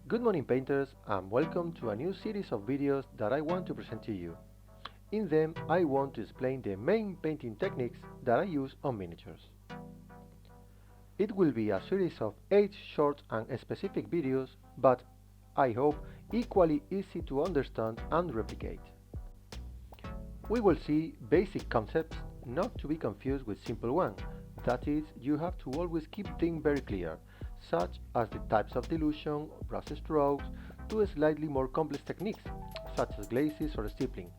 Good morning painters, and welcome to a new series of videos that I want to present to you. In them I want to explain the main painting techniques that I use on miniatures. It will be a series of 8 short and specific videos, but I hope equally easy to understand and replicate. We will see basic concepts, not to be confused with simple ones. That is, you have to always keep things very clear, such as the types of dilution, brushstrokes, to slightly more complex techniques, such as glazes or stippling,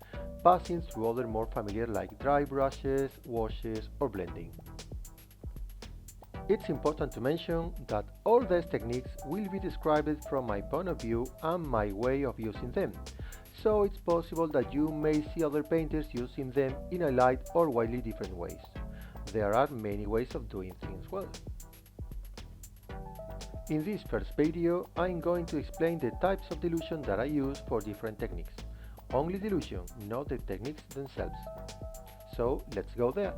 passing through other more familiar like dry brushes, washes, or blending. It's important to mention that all these techniques will be described from my point of view and my way of using them, so it's possible that you may see other painters using them in a light or widely different ways. There are many ways of doing things well. In this first video, I'm going to explain the types of dilution that I use for different techniques. Only dilution, not the techniques themselves. So let's go there.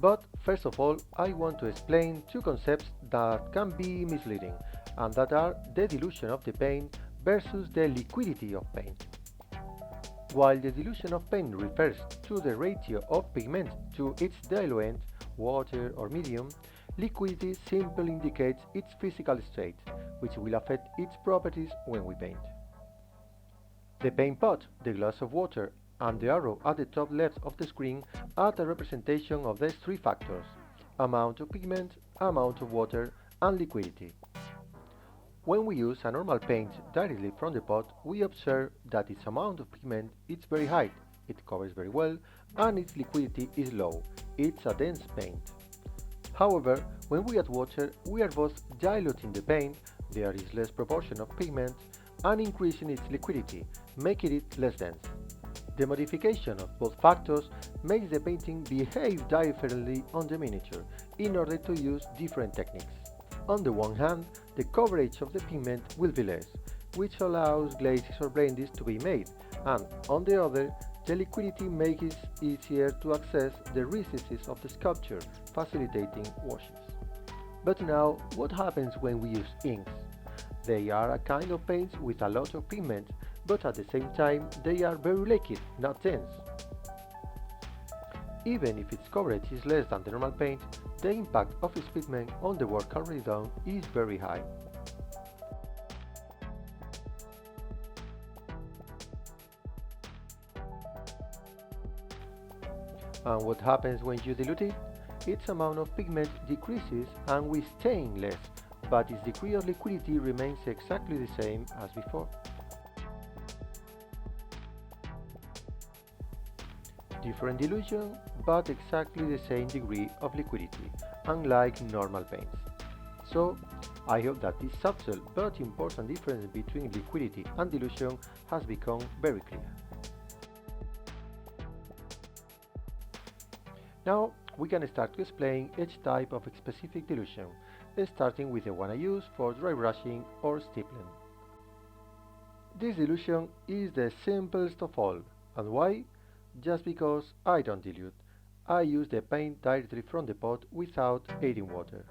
But first of all, I want to explain two concepts that can be misleading, and that are the dilution of the paint versus the liquidity of paint. While the dilution of paint refers to the ratio of pigment to its diluent, water or medium, liquidity simply indicates its physical state, which will affect its properties when we paint. The paint pot, the glass of water, and the arrow at the top left of the screen are the representation of these three factors: amount of pigment, amount of water, and liquidity. When we use a normal paint directly from the pot, we observe that its amount of pigment is very high, it covers very well, and its liquidity is low, it's a dense paint. However, when we add water, we are both diluting the paint, there is less proportion of pigment, and increasing its liquidity, making it less dense. The modification of both factors makes the painting behave differently on the miniature in order to use different techniques. On the one hand, the coverage of the pigment will be less, which allows glazes or blends to be made, and on the other, the liquidity makes it easier to access the recesses of the sculpture, facilitating washes. But now, what happens when we use inks? They are a kind of paints with a lot of pigment, but at the same time they are very liquid, not dense. Even if its coverage is less than the normal paint, the impact of its pigment on the work already done is very high. And what happens when you dilute it? Its amount of pigment decreases and we stain less, but its degree of liquidity remains exactly the same as before. Different dilution, but exactly the same degree of liquidity, unlike normal paints. So, I hope that this subtle but important difference between liquidity and dilution has become very clear. Now, we can start to explain each type of specific dilution, starting with the one I use for dry brushing or stippling. This dilution is the simplest of all, and why? Just because I don't dilute. I use the paint directly from the pot without adding water.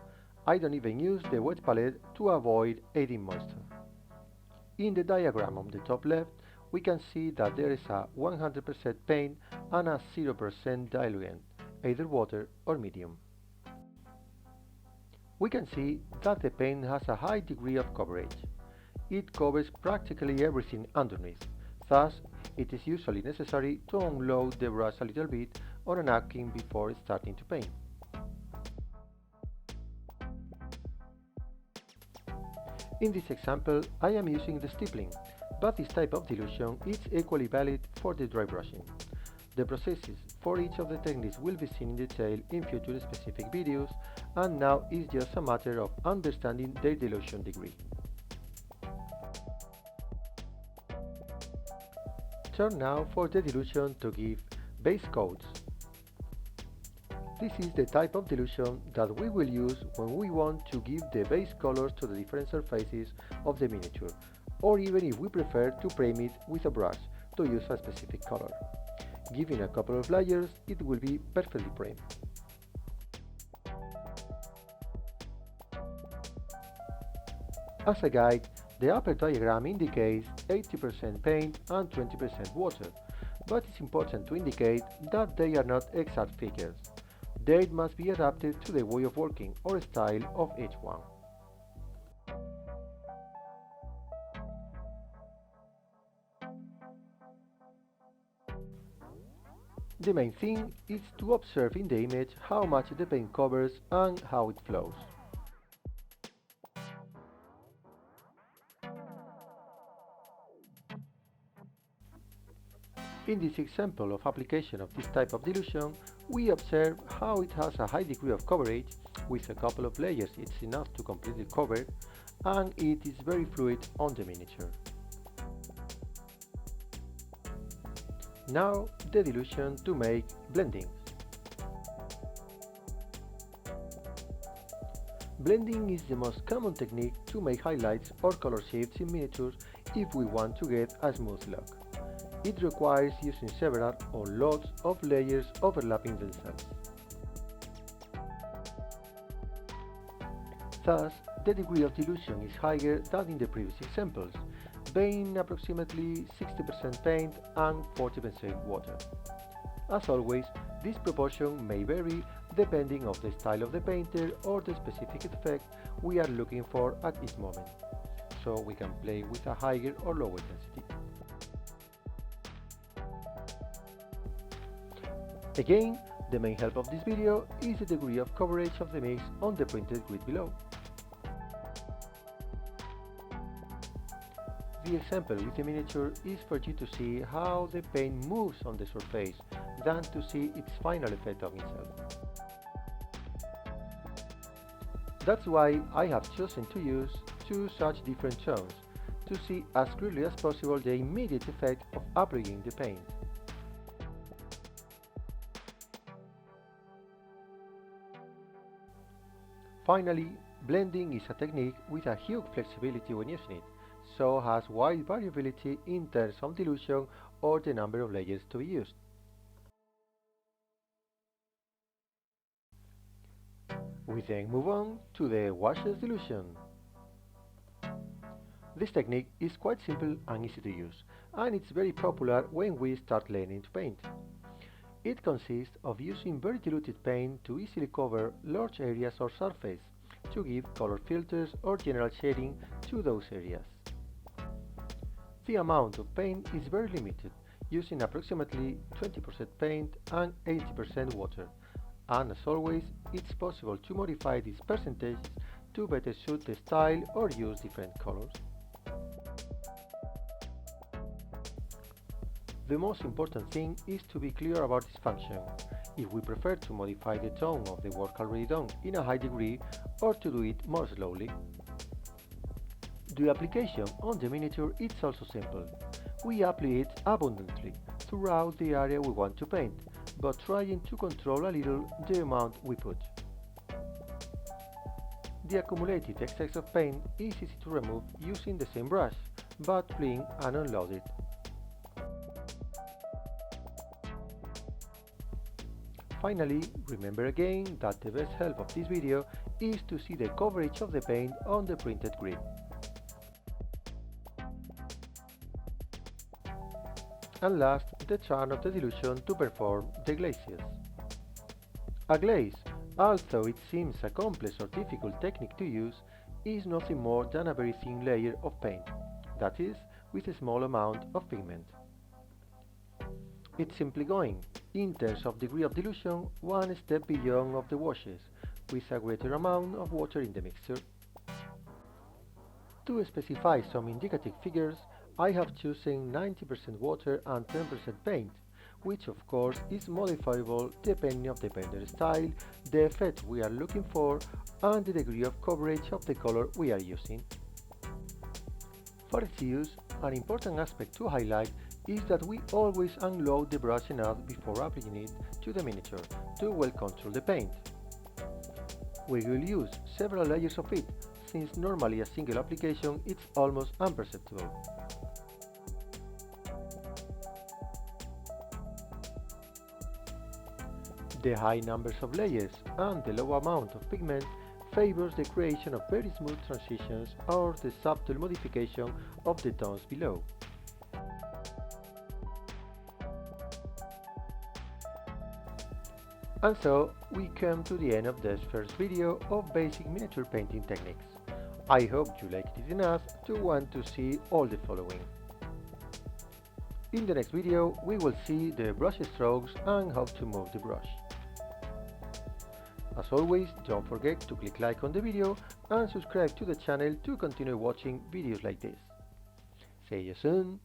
I don't even use the wet palette to avoid adding moisture. In the diagram on the top left, we can see that there is a 100% paint and a 0% diluent, either water or medium. We can see that the paint has a high degree of coverage. It covers practically everything underneath, thus it is usually necessary to unload the brush a little bit on a napkin before starting to paint. In this example, I am using the stippling, but this type of dilution is equally valid for the dry brushing. The processes for each of the techniques will be seen in detail in future specific videos, and now it's just a matter of understanding their dilution degree. Turn now for the dilution to give base coats. This is the type of dilution that we will use when we want to give the base colors to the different surfaces of the miniature, or even if we prefer to prime it with a brush to use a specific color. Given a couple of layers, it will be perfectly prime. As a guide, the upper diagram indicates 80% paint and 20% water, but it's important to indicate that they are not exact figures. They must be adapted to the way of working or style of each one. The main thing is to observe in the image how much the paint covers and how it flows. In this example of application of this type of dilution, we observe how it has a high degree of coverage, with a couple of layers it's enough to completely cover it, and it is very fluid on the miniature. Now the dilution to make blending. Blending is the most common technique to make highlights or color shifts in miniatures if we want to get a smooth look. It requires using several or lots of layers overlapping themselves. Thus, the degree of dilution is higher than in the previous examples, being approximately 60% paint and 40% water. As always, this proportion may vary depending on the style of the painter or the specific effect we are looking for at each moment, so we can play with a higher or lower density. Again, the main help of this video is the degree of coverage of the mix on the printed grid below. The example with the miniature is for you to see how the paint moves on the surface than to see its final effect on itself. That's why I have chosen to use two such different tones to see as clearly as possible the immediate effect of applying the paint. Finally, blending is a technique with a huge flexibility when using it, so has wide variability in terms of dilution or the number of layers to be used. We then move on to the washes dilution. This technique is quite simple and easy to use, and it's very popular when we start learning to paint. It consists of using very diluted paint to easily cover large areas or surface, to give color filters or general shading to those areas. The amount of paint is very limited, using approximately 20% paint and 80% water, and as always, it's possible to modify these percentages to better suit the style or use different colors. The most important thing is to be clear about its function, if we prefer to modify the tone of the work already done in a high degree or to do it more slowly. The application on the miniature is also simple. We apply it abundantly throughout the area we want to paint, but trying to control a little the amount we put. The accumulated excess of paint is easy to remove using the same brush, but clean and unload it. Finally, remember again that the best help of this video is to see the coverage of the paint on the printed grid. And last, the turn of the dilution to perform the glazes. A glaze, although it seems a complex or difficult technique to use, is nothing more than a very thin layer of paint, that is, with a small amount of pigment. It's simply going, in terms of degree of dilution, one step beyond of the washes, with a greater amount of water in the mixture. To specify some indicative figures, I have chosen 90% water and 10% paint, which of course is modifiable depending on the painter style, the effect we are looking for, and the degree of coverage of the color we are using. For its use, an important aspect to highlight is that we always unload the brush enough before applying it to the miniature to well control the paint. We will use several layers of it, since normally a single application is almost imperceptible. The high numbers of layers and the low amount of pigment favors the creation of very smooth transitions or the subtle modification of the tones below. And so, we come to the end of this first video of basic miniature painting techniques. I hope you liked it enough to want to see all the following. In the next video, we will see the brush strokes and how to move the brush. As always, don't forget to click like on the video and subscribe to the channel to continue watching videos like this. See you soon!